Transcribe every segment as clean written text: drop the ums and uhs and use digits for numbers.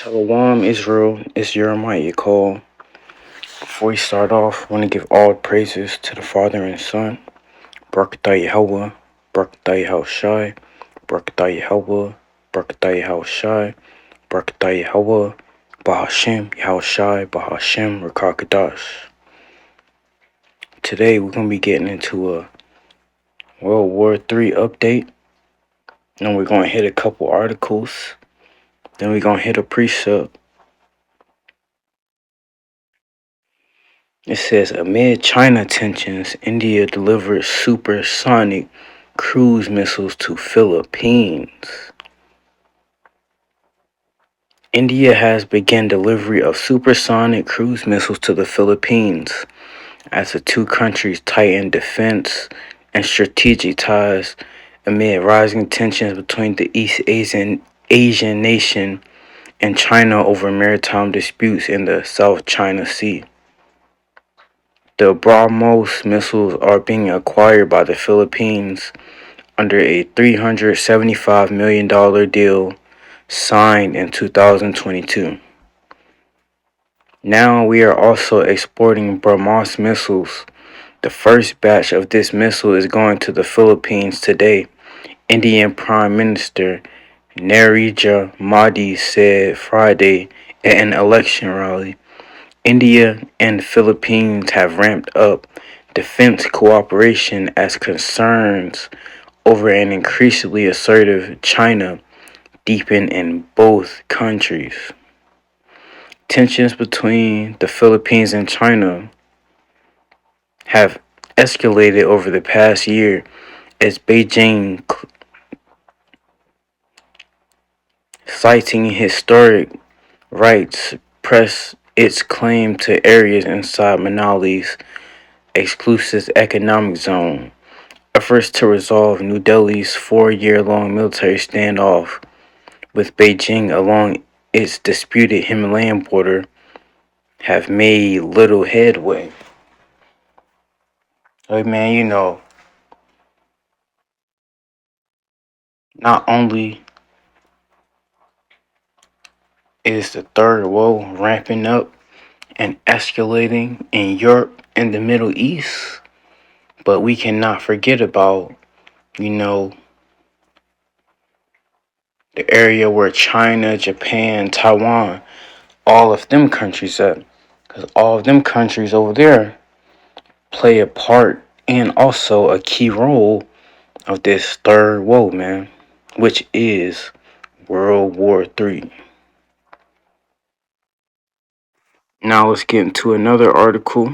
Shalom, Israel. It's Jeremiah call. Before we start off, I want to give all praises to the Father and Son. Barakatah Yahweh, Barakatah Yahushai, Barakatah Yahweh, Barakatah Yahushai, Barakatah Yahweh, Bahashem Yahushai, Bahashem Rakakadash. Today we're going to be getting into a World War III update. Then we're going to hit a couple articles. Then we're going to hit a precept. It says, amid China tensions, India delivered supersonic cruise missiles to Philippines. India has begun delivery of supersonic cruise missiles to the Philippines as the two countries tighten defense and strategic ties amid rising tensions between the East Asian nation and China over maritime disputes in the South China Sea. The BrahMos missiles are being acquired by the Philippines under a $375 million deal signed in 2022. Now we are also exporting BrahMos missiles. The first batch of this missile is going to the Philippines today, Indian Prime Minister Narendra Modi said Friday at an election rally. India and the Philippines have ramped up defense cooperation as concerns over an increasingly assertive China deepen in both countries. Tensions between the Philippines and China have escalated over the past year as Beijing, citing historic rights, pressed its claim to areas inside Manili's exclusive economic zone. Efforts to resolve New Delhi's 4-year-long military standoff with Beijing along its disputed Himalayan border have made little headway. Like, man, not only is the third world ramping up and escalating in Europe and the Middle East, but we cannot forget about, the area where China, Japan, Taiwan, all of them countries at. Because all of them countries over there play a part and also a key role of this third world, man, which is World War III. Now let's get into another article,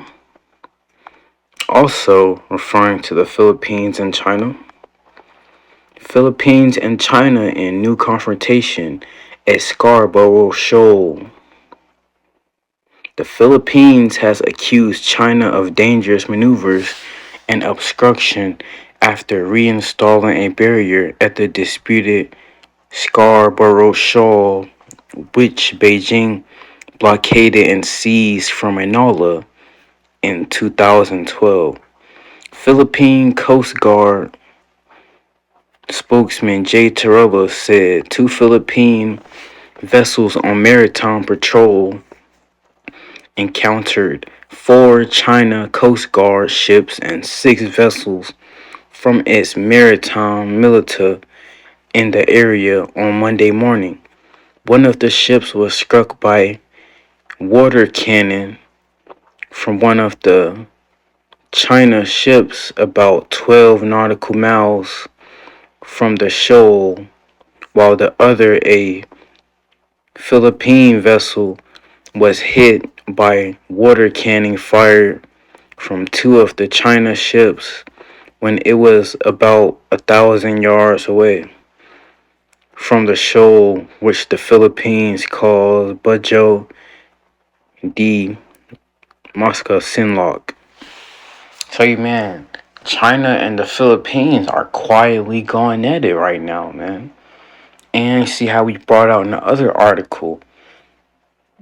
also referring to the Philippines and China. Philippines and China in new confrontation at Scarborough Shoal. The Philippines has accused China of dangerous maneuvers and obstruction after reinstalling a barrier at the disputed Scarborough Shoal, which Beijing blockaded and seized from Manila in 2012. Philippine Coast Guard spokesman Jay Torella said two Philippine vessels on maritime patrol encountered 4 China Coast Guard ships and 6 vessels from its maritime militia in the area on Monday morning. One of the ships was struck by water cannon from one of the China ships about 12 nautical miles from the shoal, while the other, a Philippine vessel, was hit by water cannon fired from 2 of the China ships when it was about 1,000 yards away from the shoal, which the Philippines calls Bajo de Mosca Sinlock. So, man, China and the Philippines are quietly going at it right now, man. And see how we brought out in the other article,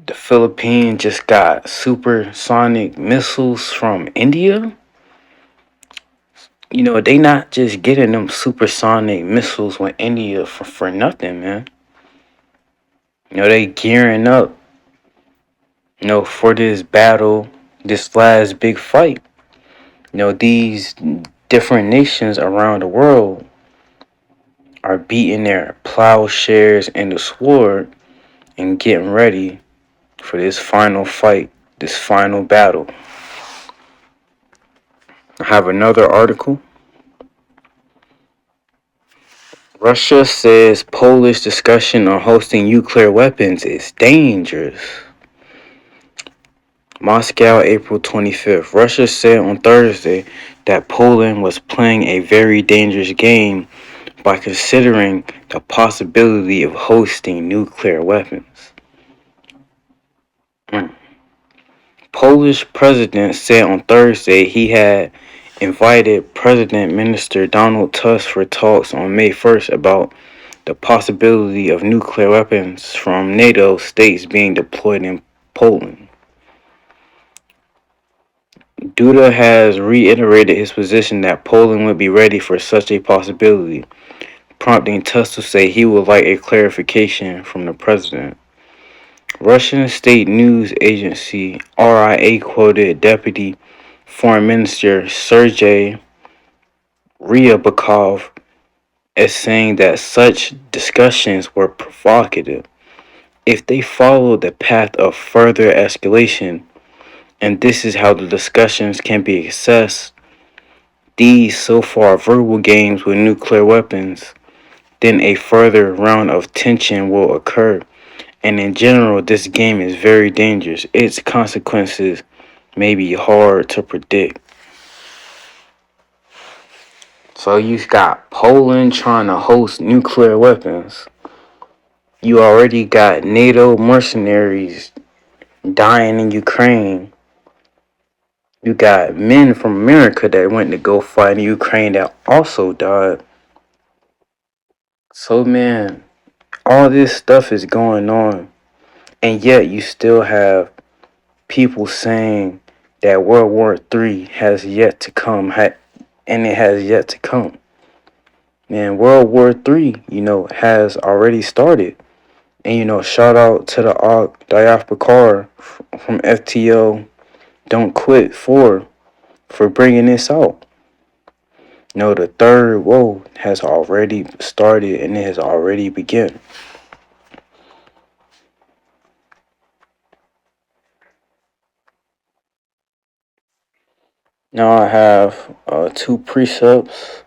the Philippines just got supersonic missiles from India. They not just getting them supersonic missiles with India for nothing, man. They gearing up, for this battle, this last big fight. These different nations around the world are beating their plowshares and the sword and getting ready for this final fight, this final battle. I have another article. Russia says Polish discussion on hosting nuclear weapons is dangerous. Moscow, April 25th. Russia said on Thursday that Poland was playing a very dangerous game by considering the possibility of hosting nuclear weapons. Polish president said on Thursday he had invited President Minister Donald Tusk for talks on May 1st about the possibility of nuclear weapons from NATO states being deployed in Poland. Duda has reiterated his position that Poland would be ready for such a possibility, prompting Tusk to say he would like a clarification from the president. Russian state news agency RIA quoted Deputy Foreign Minister Sergei Ryabkov as saying that such discussions were provocative if they followed the path of further escalation, and this is how the discussions can be assessed. These so far verbal games with nuclear weapons, then a further round of tension will occur. And in general, this game is very dangerous. Its consequences may be hard to predict. So you got Poland trying to host nuclear weapons. You already got NATO mercenaries dying in Ukraine. You got men from America that went to go fight in Ukraine that also died. So man, all this stuff is going on. And yet you still have people saying that World War III has yet to come, and it has yet to come. And World War III, has already started. And shout out to the Diaf Bakar from FTL Don't Quit for bringing this out. The third woe has already started and it has already begun. Now I have two precepts.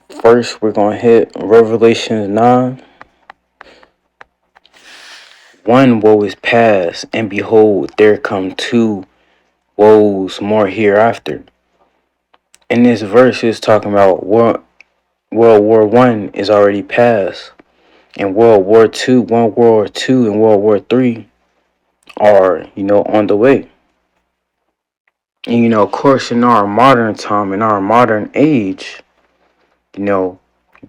First, we're going to hit Revelation 9. One woe is past, and behold, there come two woes more hereafter. And this verse is talking about World War I is already past, and World War II, and World War III are, on the way. And, of course, in our modern time, in our modern age, World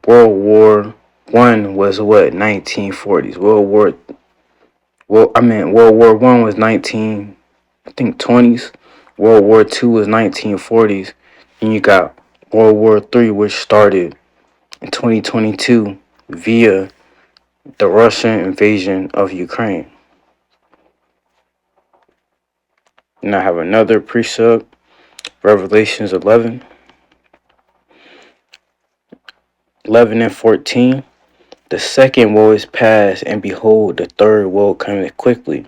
War I was what, 1940s. World War I was 20s. World War II was 1940s. And you got World War III, which started in 2022 via the Russian invasion of Ukraine. And I have another precept, Revelations 11 and 14. The second woe is past, and behold, the third woe cometh quickly.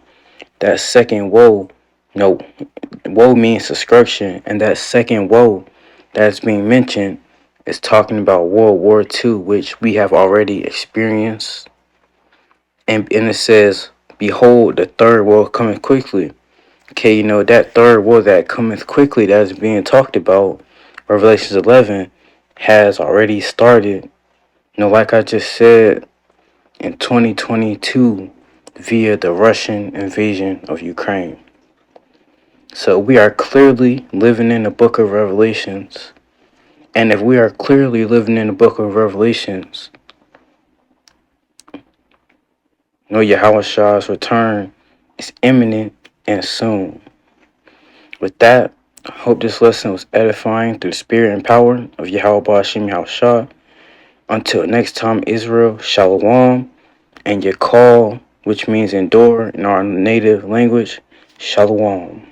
That second woe, woe means destruction, and that second woe that's being mentioned is talking about World War II, which we have already experienced. And it says, behold, the third woe cometh quickly. Okay, that third woe that cometh quickly that's being talked about, Revelations 11, has already started. Like I just said, in 2022 via the Russian invasion of Ukraine. So we are clearly living in the book of Revelations. And if we are clearly living in the book of Revelations, Yahweh's return is imminent and soon. With that, I hope this lesson was edifying through the spirit and power of Yahweh Ba'ashim Yahushua. Until next time, Israel, Shalom, and Yakal which means endure in our native language, Shalom.